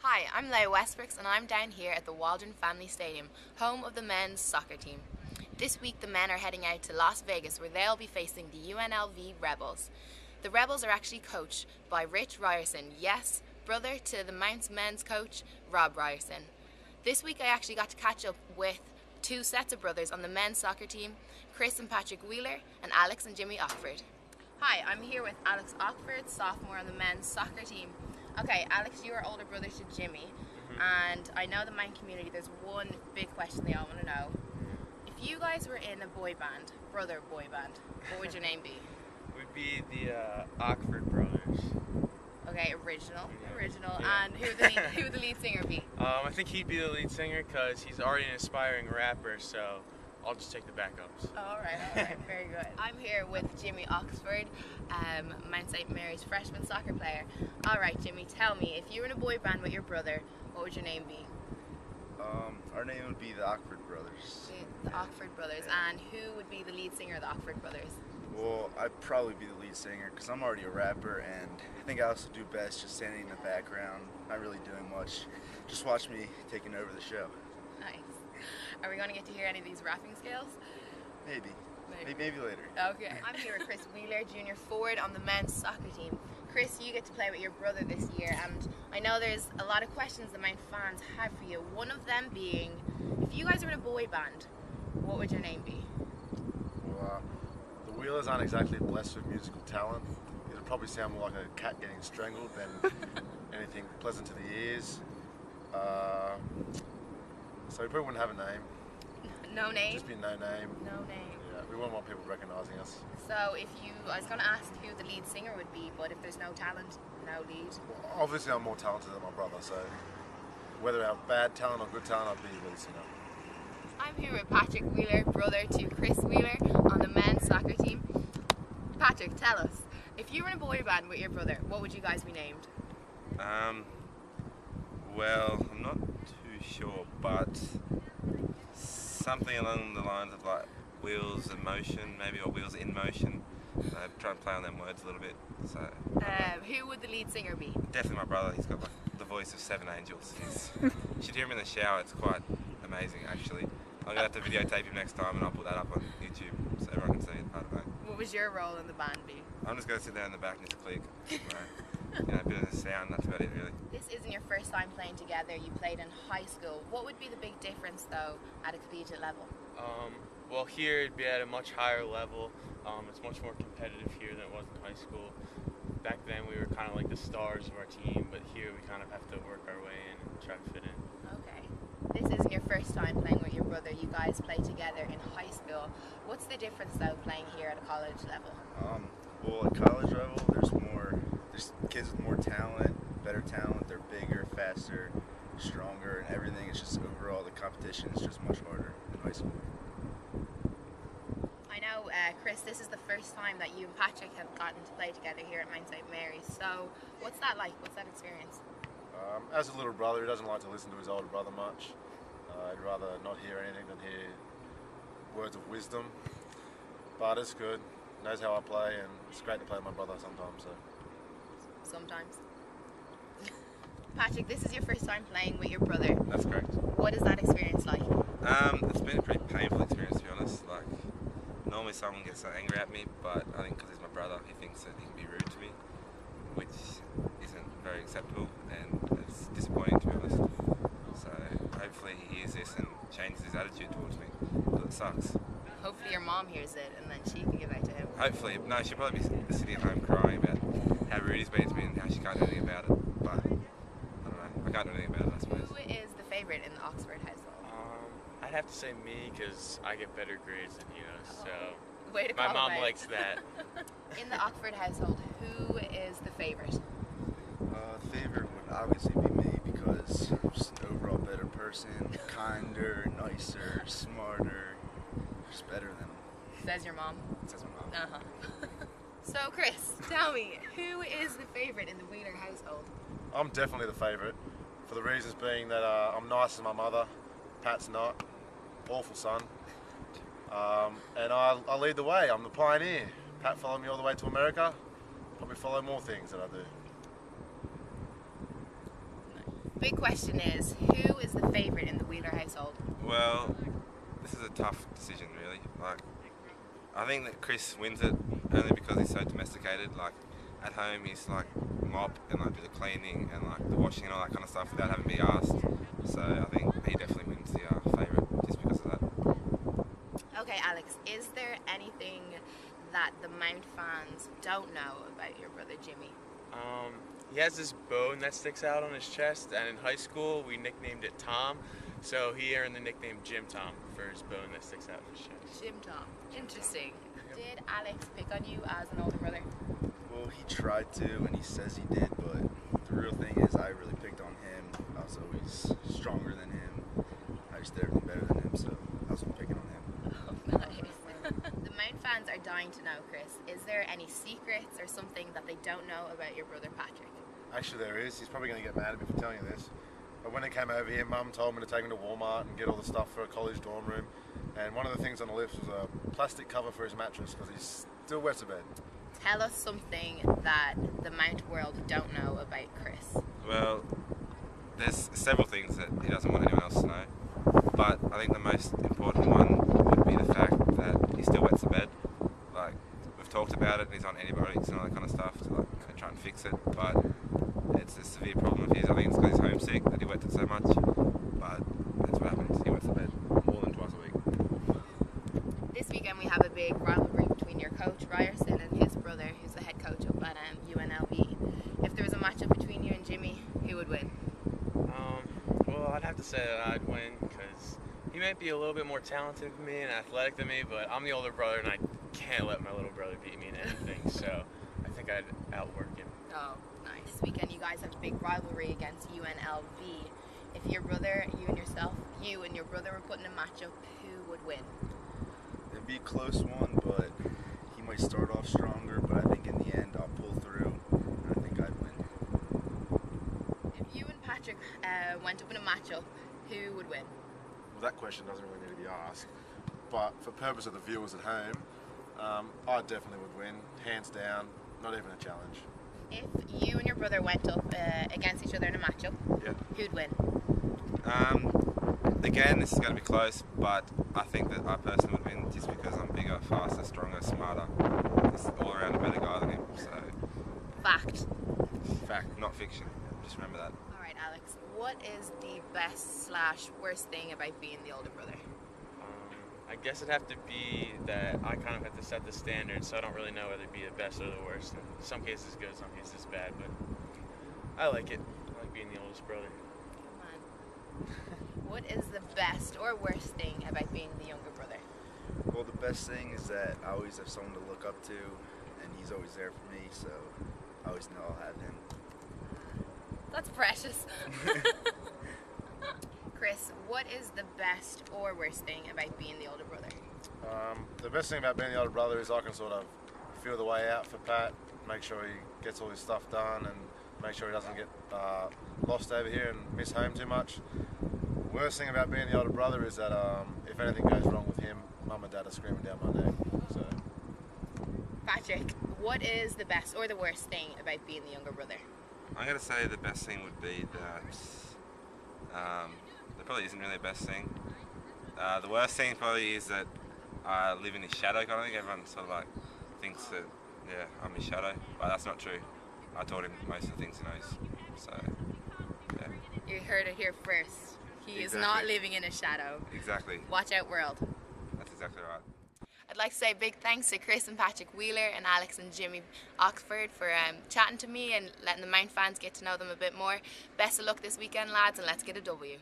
Hi, I'm Leah Westbrooks and I'm down here at the Waldron Family Stadium, home of the men's soccer team. This week the men are heading out to Las Vegas where they'll be facing the UNLV Rebels. The Rebels are actually coached by Rich Ryerson, yes, brother to the Mounts men's coach, Rob Ryerson. This week I actually got to catch up with two sets of brothers on the men's soccer team, Chris and Patrick Wheeler and Alex and Jimmy Ockford. Hi, I'm here with Alex Ockford, sophomore on the men's soccer team. Okay, Alex, you are older brother to Jimmy, and I know the Mount community, there's one big question they all want to know. If you guys were in a boy band, brother boy band, what would your name be? We'd be the Ockford brothers. Okay, original. Yeah. And who would the lead singer be? I think he'd be the lead singer because he's already an aspiring rapper, so I'll just take the backups. All right, very good. I'm here with Jimmy Oxford, Mount St. Mary's freshman soccer player. All right, Jimmy, tell me, if you were in a boy band with your brother, what would your name be? Our name would be the Ockford Brothers. The Ockford Brothers. And who would be the lead singer of the Ockford Brothers? Well, I'd probably be the lead singer because I'm already a rapper, and I think I also do best just standing in the background, not really doing much. Just watch me taking over the show. Nice. Are we going to get to hear any of these rapping skills? Maybe later. Okay. I'm here with Chris Wheeler, junior forward on the men's soccer team. Chris, you get to play with your brother this year, and I know there's a lot of questions that Mount fans have for you. One of them being, if you guys were in a boy band, what would your name be? Well, the Wheelers aren't exactly blessed with musical talent. It'll probably sound more like a cat getting strangled than anything pleasant to the ears. So we probably wouldn't have a name. No name? Just be no name. No name. Yeah, we wouldn't want people recognising us. So I was going to ask who the lead singer would be, but if there's no talent, no lead. Well, obviously I'm more talented than my brother, so whether I have bad talent or good talent, I'd be the lead singer. I'm here with Patrick Wheeler, brother to Chris Wheeler on the men's soccer team. Patrick, tell us, if you were in a boy band with your brother, what would you guys be named? Well, I'm not too sure, but something along the lines of like wheels in motion, maybe, or wheels in motion. So try and play on them words a little bit. So who would the lead singer be? definitely my brother. He's got like the voice of 7 angels. You should hear him in the shower. It's quite amazing, actually. I'm gonna have to videotape him next time, and I'll put that up on YouTube so everyone can see it. Part of it. What was your role in the band be? I'm just gonna sit there in the back and just click. A bit of the sound. That's about it, really. This isn't your first time playing together. You played in high school. What would be the big difference, though, at a collegiate level? Well, here it'd be at a much higher level. It's much more competitive here than it was in high school. Back then we were kind of like the stars of our team, but here we kind of have to work our way in and try to fit in. Okay. This isn't your first time playing with your brother. You guys played together in high school. What's the difference, though, playing here at a college level? Well, at college level, there's kids with more talent, better talent. They're bigger, faster, stronger, and everything. It's just overall the competition is just much harder than high school. I know, Chris, this is the first time that you and Patrick have gotten to play together here at Mount St. Mary's. So, what's that like? What's that experience? As a little brother, he doesn't like to listen to his older brother much. I'd rather not hear anything than hear words of wisdom. But it's good. He knows how I play, and it's great to play with my brother sometimes. Sometimes. Patrick, this is your first time playing with your brother. That's correct. What is that experience like? It's been a pretty painful experience, to be honest. Like, normally someone gets so angry at me, but I think because he's my brother, he thinks that he can be rude to me, which isn't very acceptable, and it's disappointing, to be honest. So hopefully he hears this and changes his attitude towards me, because it sucks. Hopefully your mom hears it and then she can give out to him. Hopefully. No, she'll probably be sitting at home crying about how rude he's been to me and how she can't do anything about it, but I don't know, I can't do anything about it, I suppose. Who is the favourite in the Oxford household? I'd have to say me because I get better grades than he does, so Way to my call mom him out. likes that. In the Oxford household, who is the favourite? Favorite would obviously be me because I'm just an overall better person, kinder, nicer, smarter, just better than him. Says your mom. Says my mom. Uh-huh. So, Chris, tell me, who is the favourite in the Wheeler household? I'm definitely the favourite, for the reasons being that I'm nice as my mother, Pat's not, awful son, and I lead the way. I'm the pioneer. Pat followed me all the way to America, probably follow more things that I do. big question is, who is the favourite in the Wheeler household? Well, this is a tough decision, really. Like, I think that Chris wins it only because he's so domesticated. Like, at home he's like mop and like do the cleaning and like the washing and all that kind of stuff without having to be asked. So I think he definitely wins the favourite just because of that. Okay, Alex, is there anything that the Mount fans don't know about your brother Jimmy? He has this bone that sticks out on his chest, and in high school we nicknamed it Tom, so he earned the nickname Jim Tom for his bone that sticks out of his chest. Jim Tom. Interesting. Did Alex pick on you as an older brother? Well, he tried to, and he says he did, but the real thing is I really picked on him. I was always stronger than him. I just did everything better than him, so I was picking on him. Oh, nice. The Mount fans are dying to know, Chris. Is there any secrets or something that they don't know about your brother Patrick? Actually, there is. He's probably going to get mad at me for telling you this. But when he came over here, Mum told me to take him to Walmart and get all the stuff for a college dorm room. And one of the things on the list was a plastic cover for his mattress because he's still wet to bed. Tell us something that the Mount world don't know about Chris. Well, there's several things that he doesn't want anyone else to know. But I think the most important one would be the fact that he still wets the bed. Like, we've talked about it, and he's on antibiotics and all that kind of stuff to like try and fix it. But it's a severe problem of his. I think it's because he's homesick that he wets it so much. But that's what happens. He wets the bed more than twice a week. This weekend we have a big rivalry between your coach Ryerson and his brother, who's the head coach up at UNLV. If there was a matchup between you and Jimmy, who would win? Well, I'd have to say that I'd win because he might be a little bit more talented than me and athletic than me, but I'm the older brother and I can't let my little brother beat me in anything, so I think I'd outwork him. Oh, nice. This weekend you guys have a big rivalry against UNLV. If your brother, you and your brother were put in a matchup, who would win? It'd be a close one, but he might start off stronger, but I think in the end I'll pull through, and I think I'd win. If you and Patrick went up in a matchup, who would win? Well, that question doesn't really need to be asked. But for purpose of the viewers at home, I definitely would win, hands down, not even a challenge. If you and your brother went up against each other in a matchup, who'd win? Again, this is going to be close, but I think that I personally would win just because I'm bigger, faster, stronger, smarter. Just all around a better guy than him. So, Fact. fact, not fiction. Just remember that. Alright, Alex, what is the best/worst thing about being the older brother? I guess it'd have to be that I kind of have to set the standard, so I don't really know whether it'd be the best or the worst. In some cases good, some cases bad, but I like it. I like being the oldest brother. Come on. What is the best or worst thing about being the younger brother? Well, the best thing is that I always have someone to look up to, and he's always there for me, so I always know I'll have him. That's precious. Chris, what is the best or worst thing about being the older brother? The best thing about being the older brother is I can sort of feel the way out for Pat, make sure he gets all his stuff done and make sure he doesn't get lost over here and miss home too much. Worst thing about being the older brother is that if anything goes wrong with him, Mum and Dad are screaming down my neck. So, Patrick, what is the best or the worst thing about being the younger brother? I'm going to say the best thing would be that there probably isn't really a best thing. The worst thing probably is that I live in his shadow kind of thing. Everyone sort of like thinks that, yeah, I'm his shadow, but that's not true. I taught him most of the things he knows. So, yeah. You heard it here first. He is Exactly. not living in a shadow. Exactly. Watch out, world. That's exactly right. I'd like to say a big thanks to Chris and Patrick Wheeler and Alex and Jimmy Oxford for chatting to me and letting the Mount fans get to know them a bit more. Best of luck this weekend, lads, and let's get a W.